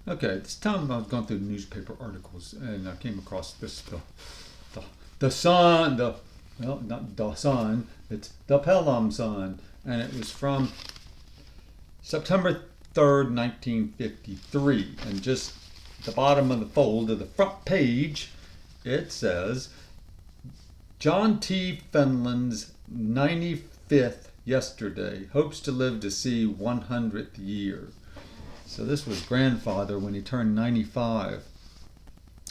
Okay, this time I was going through the newspaper articles and I came across this the, the sun the well not the sun, it's the Pelham Sun, and it was from September 3rd, 1953, and just the bottom of the fold of the front page it says John T. Fenlon's 95th yesterday hopes to live to see 100th year. So this was grandfather when he turned 95.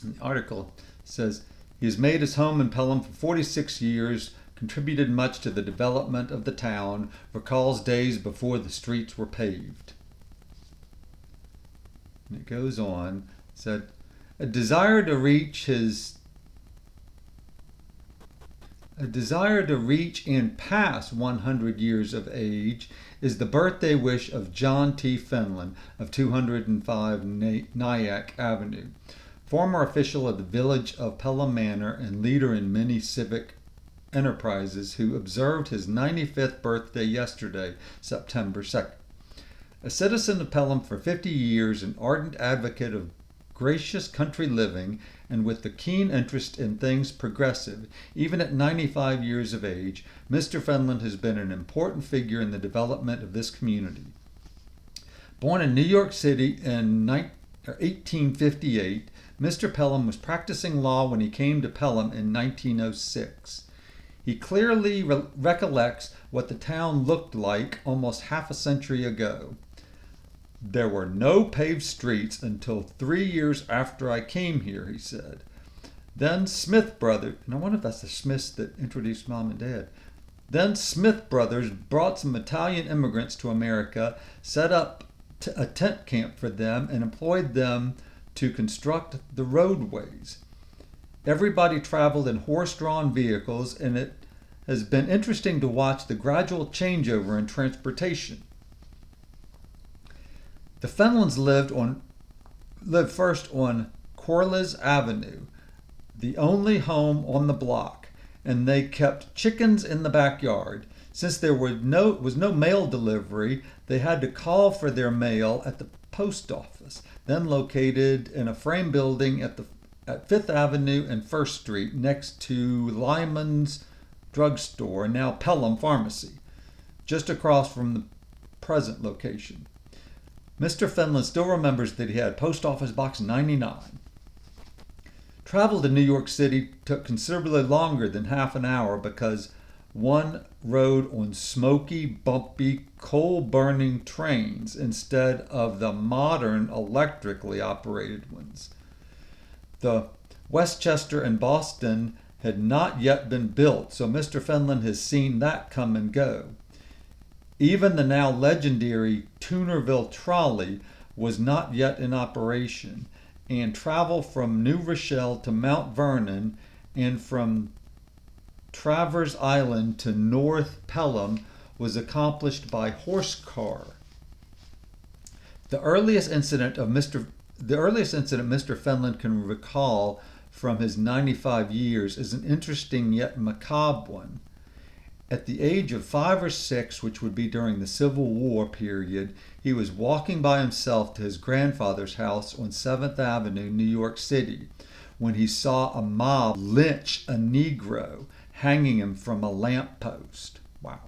And the article says he has made his home in Pelham for 46 years, contributed much to the development of the town, recalls days before the streets were paved. And it goes on, said, a desire to reach and pass 100 years of age is the birthday wish of John T. Fenlon of 205 Nyack Avenue, former official of the village of Pelham Manor and leader in many civic enterprises, who observed his 95th birthday yesterday, September 2nd. A citizen of Pelham for 50 years, an ardent advocate of gracious country living, and with the keen interest in things progressive, even at 95 years of age, Mr. Fenlon has been an important figure in the development of this community. Born in New York City in 1858, Mr. Pelham was practicing law when he came to Pelham in 1906. He clearly recollects what the town looked like almost half a century ago. There were no paved streets until 3 years after I came here, he said. Then Smith Brothers, and I wonder if that's the Smiths that introduced Mom and Dad. Then Smith Brothers brought some Italian immigrants to America, set up a tent camp for them, and employed them to construct the roadways. Everybody traveled in horse-drawn vehicles, and it has been interesting to watch the gradual changeover in transportation. The Fenlons lived first on Corliss Avenue, the only home on the block, and they kept chickens in the backyard. Since there was no mail delivery, they had to call for their mail at the post office, then located in a frame building at Fifth Avenue and First Street, next to Lyman's drugstore, now Pelham Pharmacy, just across from the present location. Mr. Fenlon still remembers that he had Post Office Box 99. Travel to New York City took considerably longer than half an hour because one rode on smoky, bumpy, coal-burning trains instead of the modern electrically operated ones. The Westchester and Boston had not yet been built, so Mr. Fenlon has seen that come and go. Even the now legendary Toonerville trolley was not yet in operation, and travel from New Rochelle to Mount Vernon and from Travers Island to North Pelham was accomplished by horse car. The earliest incident Mr. Fenlon can recall from his 95 years is an interesting yet macabre one. At the age of 5 or 6, which would be during the Civil War period, he was walking by himself to his grandfather's house on 7th Avenue, New York City, when he saw a mob lynch a Negro, hanging him from a lamppost. Wow.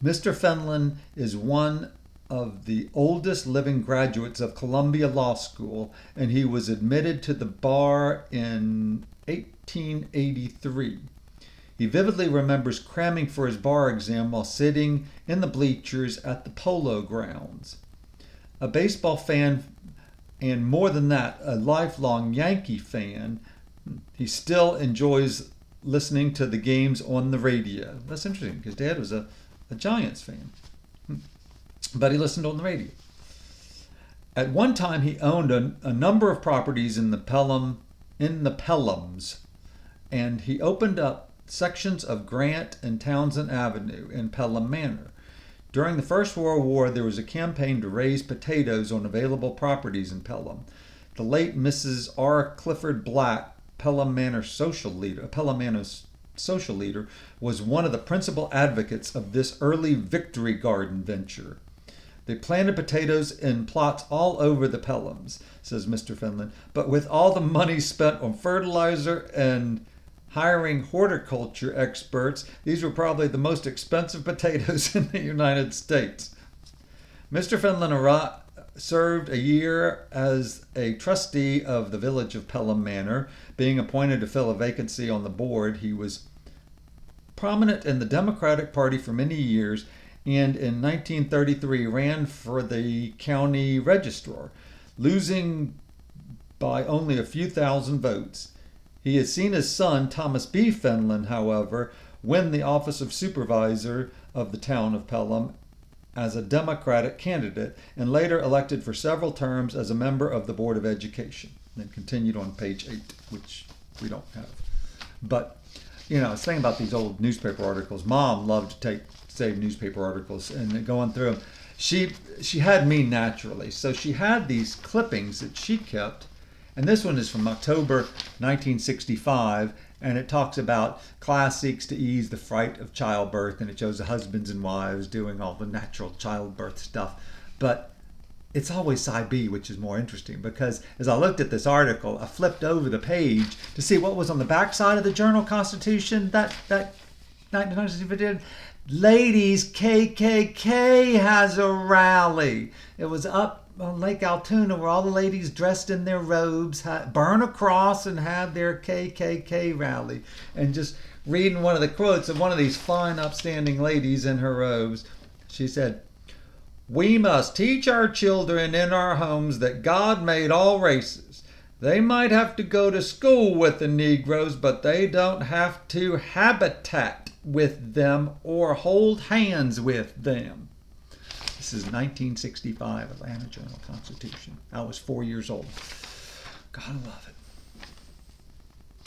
Mr. Fenlon is one of the oldest living graduates of Columbia Law School, and he was admitted to the bar in 1883. He vividly remembers cramming for his bar exam while sitting in the bleachers at the Polo Grounds. A baseball fan, and more than that, a lifelong Yankee fan, he still enjoys listening to the games on the radio. That's interesting because Dad was a Giants fan, but he listened on the radio. At one time, he owned a number of properties in the Pelhams, and he opened up sections of Grant and Townsend Avenue in Pelham Manor. During the First World War, there was a campaign to raise potatoes on available properties in Pelham. The late Mrs. R. Clifford Black, Pelham Manor's social leader, was one of the principal advocates of this early Victory Garden venture. They planted potatoes in plots all over the Pelhams, says Mr. Fenlon. But with all the money spent on fertilizer and hiring horticulture experts, these were probably the most expensive potatoes in the United States. Mr. Fenlon served a year as a trustee of the village of Pelham Manor. Being appointed to fill a vacancy on the board, he was prominent in the Democratic Party for many years, and in 1933 ran for the county registrar, losing by only a few thousand votes. He has seen his son, Thomas B. Fenlon, however, win the office of supervisor of the town of Pelham as a Democratic candidate, and later elected for several terms as a member of the Board of Education. And then continued on page 8, which we don't have. But, I was thinking about these old newspaper articles. Mom loved to save newspaper articles and going through them. She had me naturally. So she had these clippings that she kept. And this one is from October 1965. And it talks about class seeks to ease the fright of childbirth. And it shows the husbands and wives doing all the natural childbirth stuff. But it's always side B, which is more interesting, because as I looked at this article, I flipped over the page to see what was on the back side of the Journal-Constitution that 1960 did. Ladies, KKK has a rally. It was up on Lake Altoona where all the ladies dressed in their robes burn a cross and had their KKK rally. And just reading one of the quotes of one of these fine, upstanding ladies in her robes, she said, "We must teach our children in our homes that God made all races. They might have to go to school with the Negroes, but they don't have to habitat with them or hold hands with them." This is 1965, Atlanta Journal-Constitution. I was 4 years old. Gotta love it.